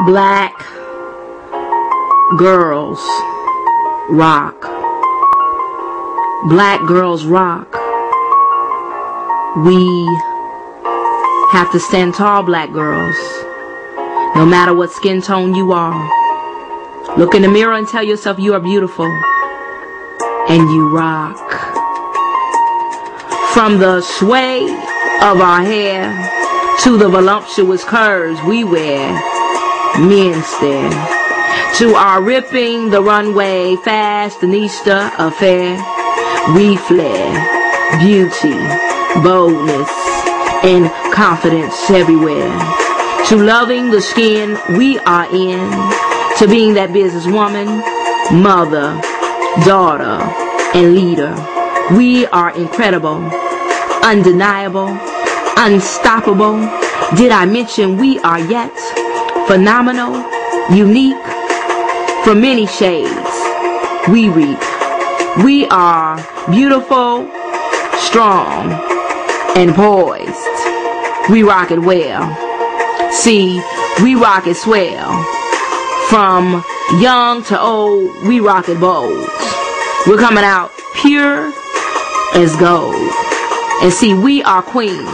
Black girls rock. Black girls rock. We have to stand tall, black girls. No matter what skin tone you are. Look in the mirror and tell yourself you are beautiful. And you rock. From the sway of our hair to the voluptuous curves we wear, men stare. To our ripping the runway fashionista affair, we flare. Beauty, boldness, and confidence everywhere. To loving the skin we are in, to being that businesswoman, mother, daughter, and leader. We are incredible, undeniable, unstoppable. Did I mention we are yet phenomenal, unique, from many shades we reap. We are beautiful, strong, and poised. We rock it well. See, we rock it swell. From young to old, we rock it bold. We're coming out pure as gold. And see, we are queens,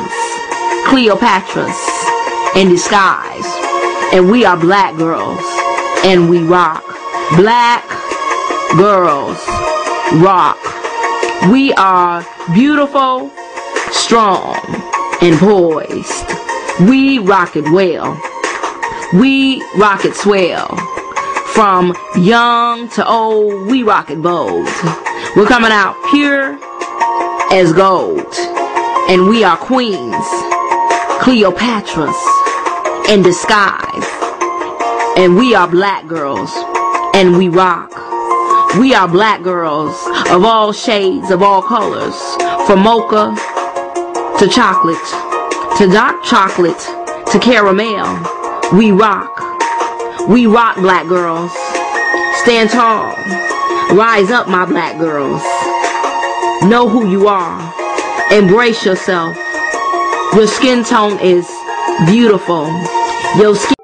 Cleopatras in disguise. And we are black girls, and we rock. Black girls rock. We are beautiful, strong, and poised. We rock it well. We rock it swell. From young to old, we rock it bold. We're coming out pure as gold. And we are queens, Cleopatras in disguise. And we are black girls, and we rock. We are black girls of all shades, of all colors. From mocha to chocolate, to dark chocolate, to caramel. We rock. We rock, black girls. Stand tall. Rise up, my black girls. Know who you are. Embrace yourself. Your skin tone is beautiful. Your skin